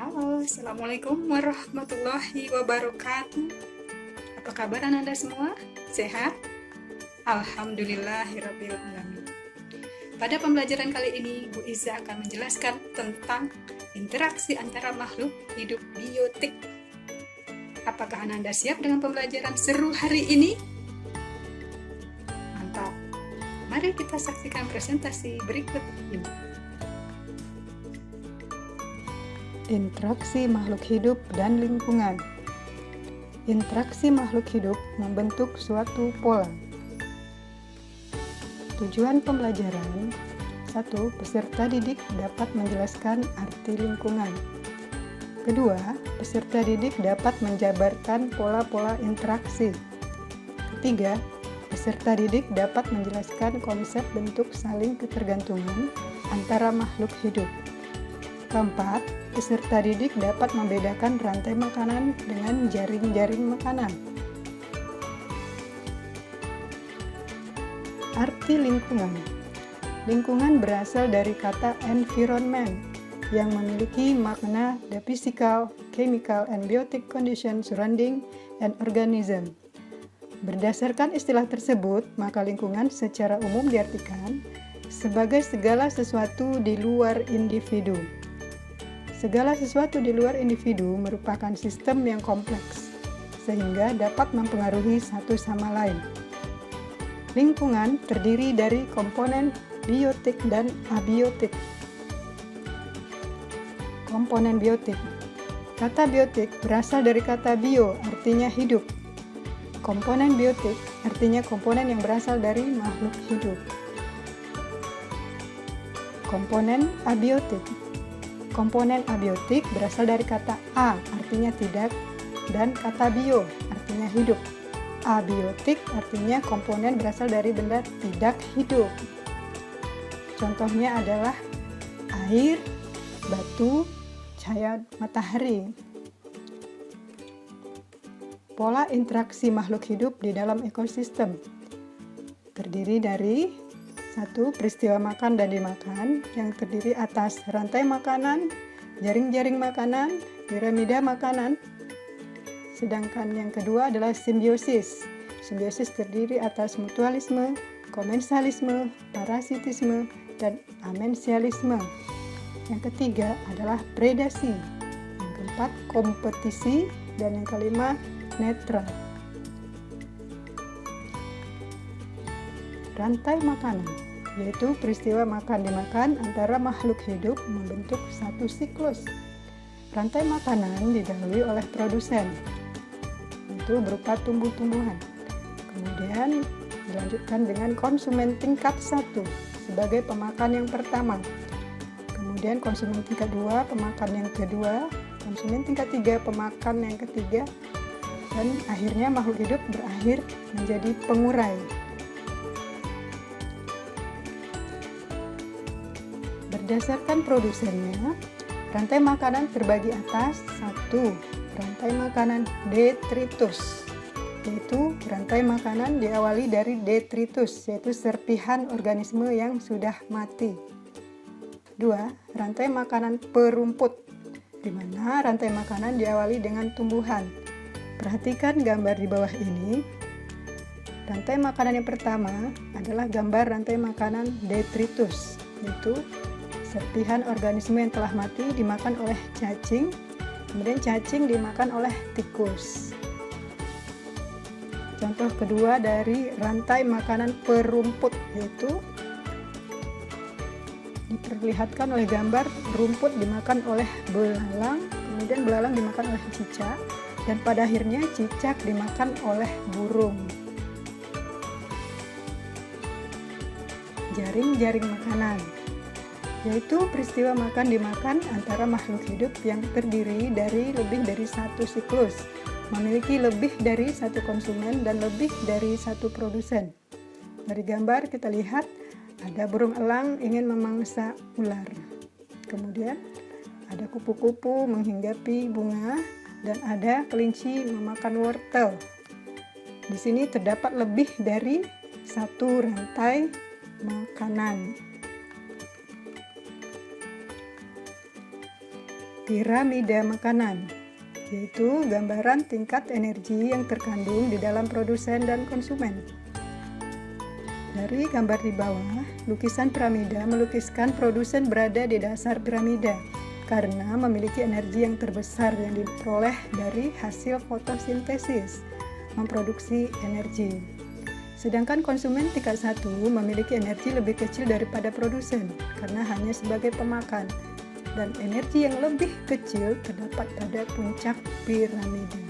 Halo, Assalamualaikum warahmatullahi wabarakatuh. Apa kabar Anda semua? Sehat? Alhamdulillahirabbil alamin. Pada pembelajaran kali ini, Bu Iza akan menjelaskan tentang interaksi antara makhluk hidup biotik. Apakah Anda siap dengan pembelajaran seru hari ini? Mantap. Mari kita saksikan presentasi berikut ini. Interaksi makhluk hidup dan lingkungan. Interaksi makhluk hidup membentuk suatu pola. Tujuan pembelajaran: 1. Peserta didik dapat menjelaskan arti lingkungan. Kedua, peserta didik dapat menjabarkan pola-pola interaksi. Ketiga, peserta didik dapat menjelaskan konsep bentuk saling ketergantungan antara makhluk hidup. Keempat, peserta didik dapat membedakan rantai makanan dengan jaring-jaring makanan. Arti lingkungan. Lingkungan berasal dari kata environment yang memiliki makna the physical, chemical, and biotic condition surrounding an organism. Berdasarkan istilah tersebut, maka lingkungan secara umum diartikan sebagai segala sesuatu di luar individu. Segala sesuatu di luar individu merupakan sistem yang kompleks, sehingga dapat mempengaruhi satu sama lain. Lingkungan terdiri dari komponen biotik dan abiotik. Komponen biotik. Kata biotik berasal dari kata bio, artinya hidup. Komponen biotik artinya komponen yang berasal dari makhluk hidup. Komponen abiotik. Komponen abiotik berasal dari kata a, artinya tidak, dan kata bio, artinya hidup. Abiotik artinya komponen berasal dari benda tidak hidup. Contohnya adalah air, batu, cahaya matahari. Pola interaksi makhluk hidup di dalam ekosistem terdiri dari 1. Peristiwa makan dan dimakan yang terdiri atas rantai makanan, jaring-jaring makanan, piramida makanan. Sedangkan yang kedua adalah simbiosis. Simbiosis terdiri atas mutualisme, komensalisme, parasitisme, dan amensialisme. Yang ketiga adalah predasi. Yang keempat kompetisi, dan yang kelima netral. Rantai makanan, yaitu peristiwa makan-dimakan antara makhluk hidup membentuk satu siklus. Rantai makanan didahului oleh produsen, itu berupa tumbuh-tumbuhan. Kemudian dilanjutkan dengan konsumen tingkat 1 sebagai pemakan yang pertama. Kemudian konsumen tingkat 2, pemakan yang kedua. Konsumen tingkat 3, pemakan yang ketiga. Dan akhirnya makhluk hidup berakhir menjadi pengurai. Berdasarkan produsennya, rantai makanan terbagi atas 1. Rantai makanan detritus, yaitu rantai makanan diawali dari detritus, yaitu serpihan organisme yang sudah mati. 2. Rantai makanan perumput, di mana rantai makanan diawali dengan tumbuhan. Perhatikan gambar di bawah ini. Rantai makanan yang pertama adalah gambar rantai makanan detritus, yaitu serpihan organisme yang telah mati dimakan oleh cacing, kemudian cacing dimakan oleh tikus. Contoh kedua dari rantai makanan perumput, yaitu diperlihatkan oleh gambar rumput dimakan oleh belalang, kemudian belalang dimakan oleh cicak, dan pada akhirnya cicak dimakan oleh burung. Jaring-jaring makanan, yaitu peristiwa makan-dimakan antara makhluk hidup yang terdiri dari lebih dari satu siklus, memiliki lebih dari satu konsumen dan lebih dari satu produsen. Dari gambar kita lihat ada burung elang ingin memangsa ular. Kemudian ada kupu-kupu menghinggapi bunga dan ada kelinci memakan wortel. Di sini terdapat lebih dari satu rantai makanan. piramida makanan, yaitu gambaran tingkat energi yang terkandung di dalam produsen dan konsumen. Dari gambar di bawah, lukisan piramida melukiskan produsen berada di dasar piramida karena memiliki energi yang terbesar yang diperoleh dari hasil fotosintesis, memproduksi energi. Sedangkan konsumen tingkat 1 memiliki energi lebih kecil daripada produsen karena hanya sebagai pemakan, dan energi yang lebih kecil terdapat pada puncak piramida.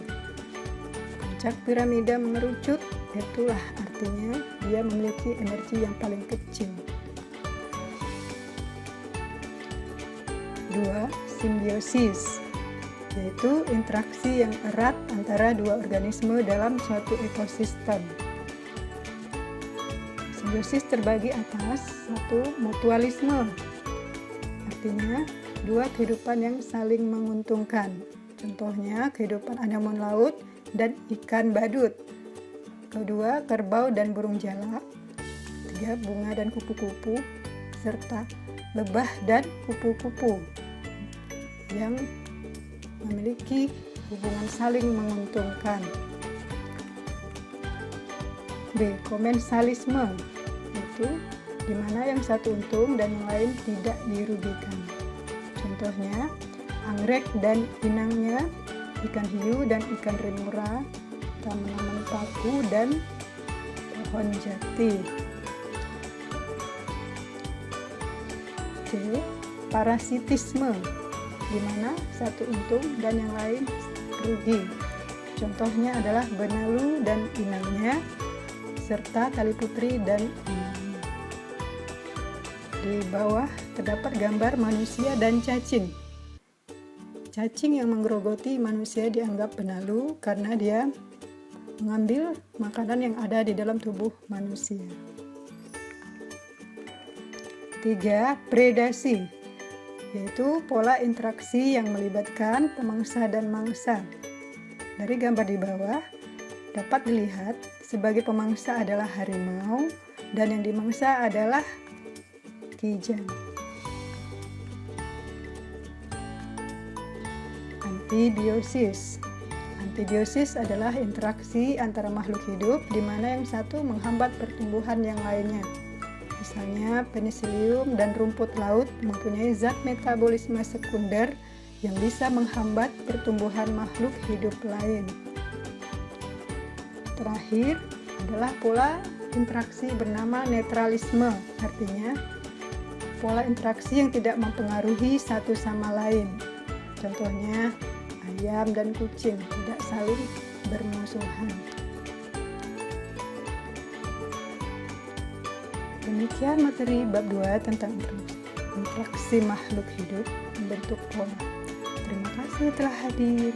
Puncak piramida mengerucut, itulah artinya dia memiliki energi yang paling kecil. 2. Simbiosis, yaitu interaksi yang erat antara dua organisme dalam suatu ekosistem. Simbiosis terbagi atas 1. Mutualisme, artinya dua kehidupan yang saling menguntungkan. Contohnya kehidupan anemon laut dan ikan badut. Kedua, kerbau dan burung jalak. 3. Bunga dan kupu-kupu, serta lebah dan kupu-kupu yang memiliki hubungan saling menguntungkan. B. Komensalisme, yaitu di mana yang satu untung dan yang lain tidak dirugikan. Contohnya anggrek dan inangnya, ikan hiu dan ikan remora, tanaman paku dan pohon jati. C. Parasitisme, di mana satu untung dan yang lain rugi. Contohnya adalah benalu dan inangnya, serta tali putri dan inangnya. Di bawah terdapat gambar manusia dan cacing. Cacing yang menggerogoti manusia dianggap benalu karena dia mengambil makanan yang ada di dalam tubuh manusia. 3. Predasi, yaitu pola interaksi yang melibatkan pemangsa dan mangsa. Dari gambar di bawah dapat dilihat sebagai pemangsa adalah harimau dan yang dimangsa adalah kijang. Antibiosis. Antibiosis adalah interaksi antara makhluk hidup di mana yang satu menghambat pertumbuhan yang lainnya. Misalnya penisilium dan rumput laut mempunyai zat metabolisme sekunder yang bisa menghambat pertumbuhan makhluk hidup lain. Terakhir adalah pola interaksi bernama netralisme, artinya pola interaksi yang tidak mempengaruhi satu sama lain. Contohnya ayam dan kucing tidak saling bermusuhan. Demikian materi bab 2 tentang interaksi makhluk hidup membentuk pola. Terima kasih telah hadir.